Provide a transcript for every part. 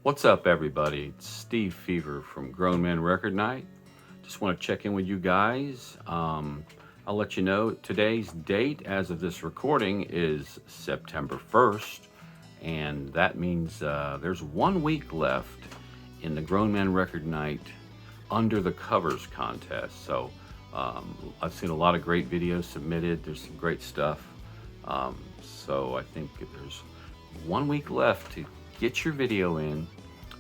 What's up, everybody? It's Steve Fever from Grown Men Record Night. Just want to check in with you guys. I'll let you know today's date as of this recording is September 1st, and that means there's 1 week left in the Grown Men Record Night Under the Covers contest. So I've seen a lot of great videos submitted. There's some great stuff. So I think there's 1 week left to get your video in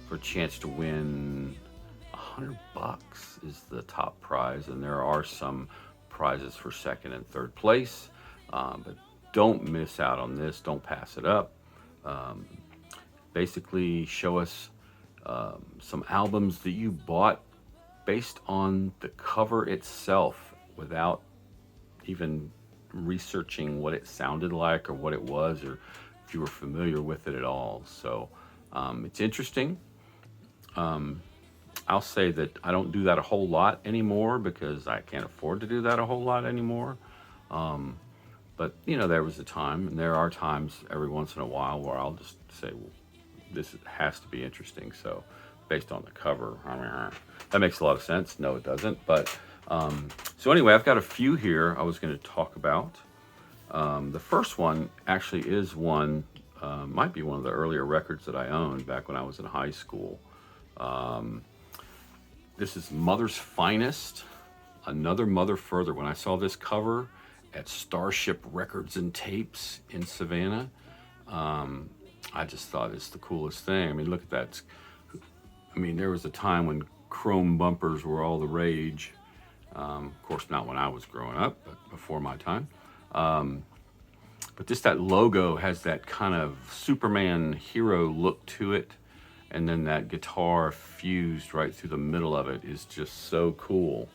for a chance to win $100 is the top prize, and there are some prizes for second and third place, but don't miss out on this. Don't pass it up. Basically show us some albums that you bought based on the cover itself without even researching what it sounded like or what it was, or if you were familiar with it at all. So it's interesting. I'll say that I don't do that a whole lot anymore because I can't afford to do that a whole lot anymore. But there was a time, and there are times every once in a while where I'll just say, well, this has to be interesting. So based on the cover, that makes a lot of sense. No, it doesn't. But so anyway, I've got a few here I was going to talk about. The first one actually is one, might be one of the earlier records that I owned back when I was in high school. This is Mother's Finest, Another Mother Further. When I saw this cover at Starship Records and Tapes in Savannah, I just thought it's the coolest thing. I mean, look at that. I mean, there was a time when chrome bumpers were all the rage. Of course, not when I was growing up, but before my time. But just that logo has that kind of Superman hero look to it. And then that guitar fused right through the middle of it is just so cool.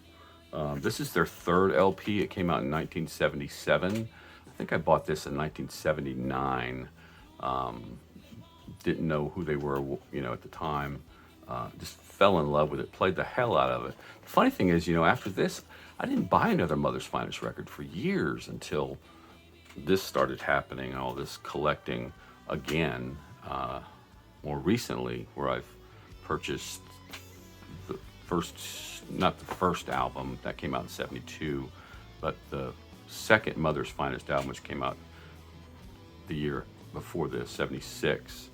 This is their third LP. It came out in 1977. I think I bought this in 1979. Didn't know who they were, at the time. Just fell in love with it, played the hell out of it. The funny thing is, after this, I didn't buy another Mother's Finest record for years until this started happening, all this collecting again. More recently, where I've purchased the not the first album that came out in 72, but the second Mother's Finest album, which came out the year before this, 76.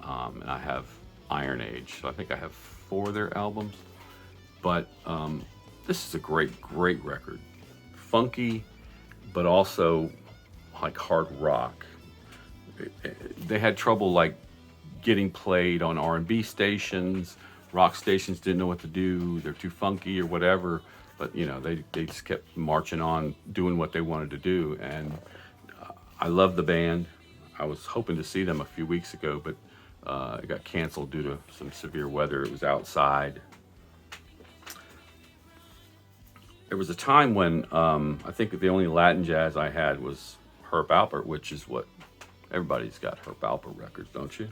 And I have Iron Age, so I think I have 4 of their albums. But this is a great record. Funky, but also like hard rock. They had trouble getting played on R&B stations. Rock stations didn't know what to do. They're too funky or whatever. But they just kept marching on, doing what they wanted to do. And I love the band. I was hoping to see them a few weeks ago, but it got canceled due to some severe weather. It was outside. There was a time when I think the only Latin jazz I had was Herb Alpert, which is what everybody's got Herb Alpert records, don't you?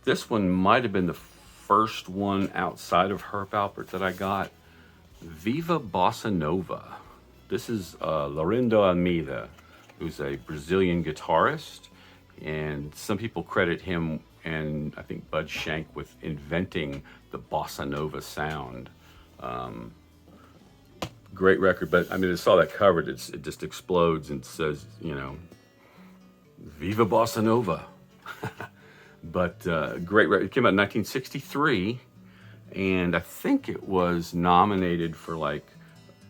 This one might have been the first one outside of Herb Alpert that I got. Viva Bossa Nova. This is Laurindo Almeida, who's a Brazilian guitarist, and some people credit him and I think Bud Shank with inventing the Bossa Nova sound. Great record, but I mean, I saw that covered. It just explodes and says, Viva Bossa Nova. But great record. It came out in 1963, and I think it was nominated for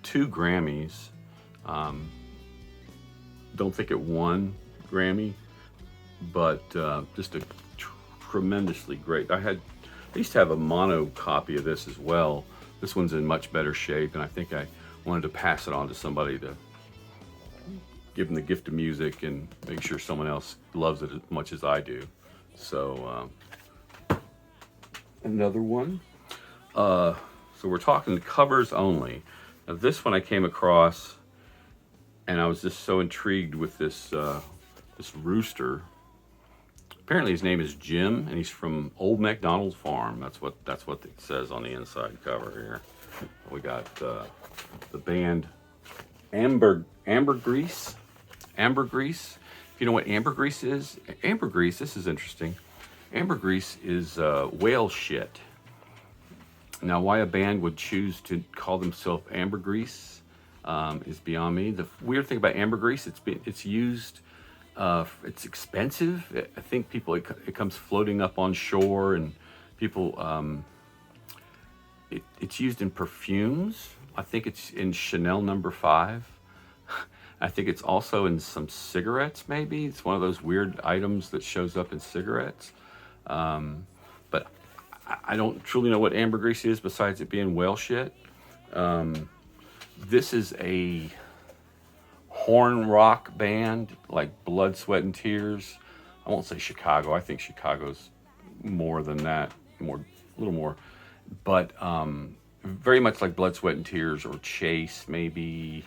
2 Grammys. Don't think it won Grammy, but just a tremendously great. I used to have a mono copy of this as well. This one's in much better shape, and I think I wanted to pass it on to somebody to give them the gift of music and make sure someone else loves it as much as I do. So another one. So we're talking covers only. Now this one I came across, and I was just so intrigued with this rooster. Apparently his name is Jim, and he's from Old MacDonald Farm. That's what it says on the inside cover here. We got the band Ambergris. If you know what ambergris is, this is interesting. Ambergris is whale shit. Now, why a band would choose to call themselves Ambergris is beyond me. The weird thing about ambergris, it's used. It's expensive. I think it comes floating up on shore, and people. It's used in perfumes. I think it's in Chanel No. 5. I think it's also in some cigarettes. Maybe it's one of those weird items that shows up in cigarettes. But I don't truly know what ambergris is besides it being whale shit. This is a horn rock band like Blood, Sweat, and Tears. I won't say Chicago. I think Chicago's more than that, a little more. But very much like Blood, Sweat, and Tears or Chase, maybe.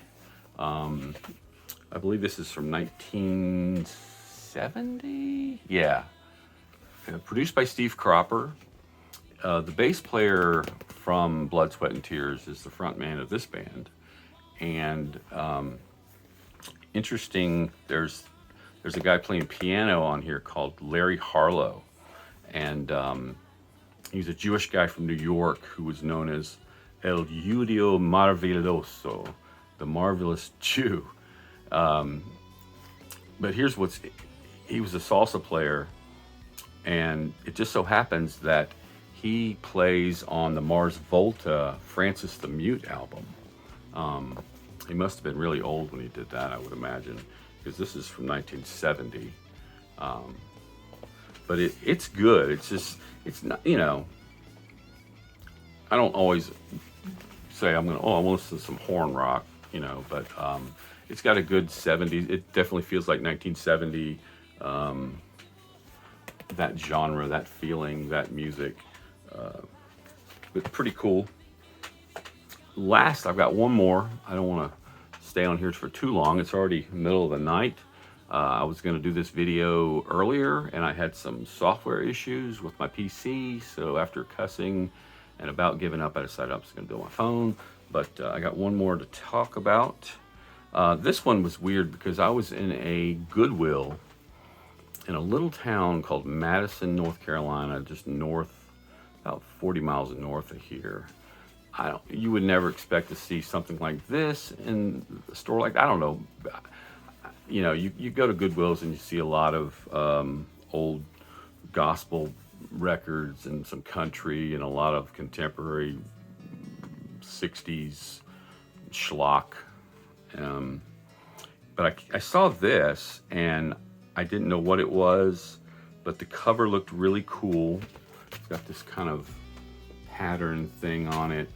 I believe this is from 1970. Yeah. Produced by Steve Cropper. The bass player from Blood, Sweat, and Tears is the front man of this band. And interesting, there's a guy playing piano on here called Larry Harlow. And he's a Jewish guy from New York who was known as El Judeo Maravilloso, the marvelous Jew. But here's he was a salsa player, and it just so happens that he plays on the Mars Volta Francis the Mute album. He must have been really old when he did that, I would imagine, because this is from 1970. But it's good. It's not, I don't always say I want to listen to some horn rock, but it's got a good 70s. It definitely feels like 1970, that genre, that feeling, that music. But pretty cool. Last, I've got one more. I don't want to stay on here for too long. It's already middle of the night. I was going to do this video earlier, and I had some software issues with my PC. So after cussing and about giving up, I decided I was going to do it on my phone. But I got one more to talk about. This one was weird because I was in a Goodwill in a little town called Madison, North Carolina, just about 40 miles north of here. You would never expect to see something like this in a store like, I don't know. You go to Goodwills and you see a lot of old gospel records and some country and a lot of contemporary 60s schlock. But I saw this and I didn't know what it was, but the cover looked really cool. It's got this kind of pattern thing on it,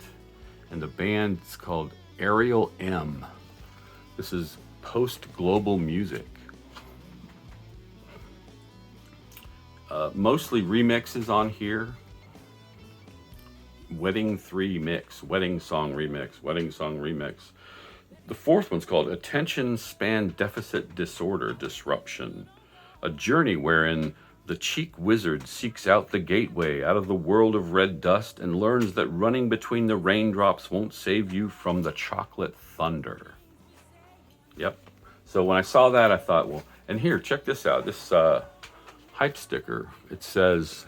and the band's called Ariel M. This is post-global music. Mostly remixes on here. Wedding song remix. The fourth one's called Attention Span Deficit Disorder Disruption, a journey wherein the cheek wizard seeks out the gateway out of the world of red dust and learns that running between the raindrops won't save you from the chocolate thunder. Yep. So when I saw that, I thought, well, and here, check this out. This hype sticker, it says,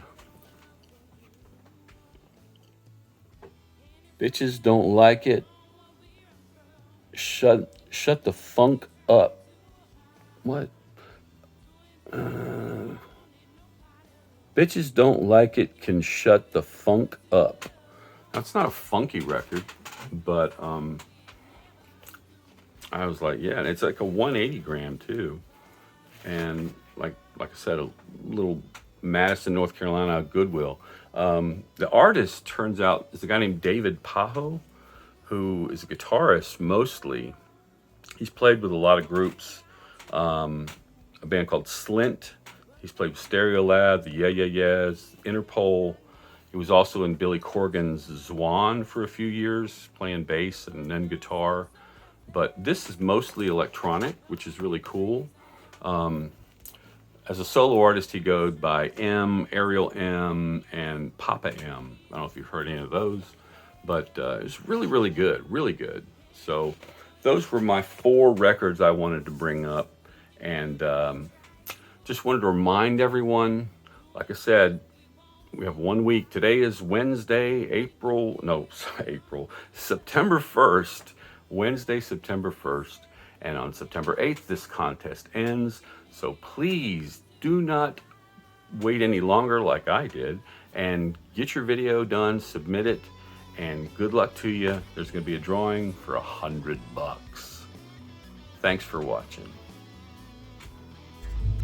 bitches don't like it. Shut the funk up. What? Bitches don't like it can shut the funk up. That's not a funky record, but I was like, yeah, and it's like a 180 gram too. And like I said, a little Madison, North Carolina Goodwill. The artist turns out is a guy named David Pajo, who is a guitarist mostly. He's played with a lot of groups. A band called Slint. He's played with Stereolab, the Yeah Yeah Yeahs, Interpol. He was also in Billy Corgan's Zwan for a few years, playing bass and then guitar. But this is mostly electronic, which is really cool. As a solo artist, he goes by Ariel M, and Papa M. I don't know if you've heard any of those, but it's really, really good, really good. So those were my 4 records I wanted to bring up, and just wanted to remind everyone Like I said, we have 1 week. Today is Wednesday, September 1st, Wednesday, September 1st. And on September 8th, this contest ends. So please do not wait any longer like I did and get your video done, submit it, and good luck to you. There's going to be a drawing for $100. Thanks for watching.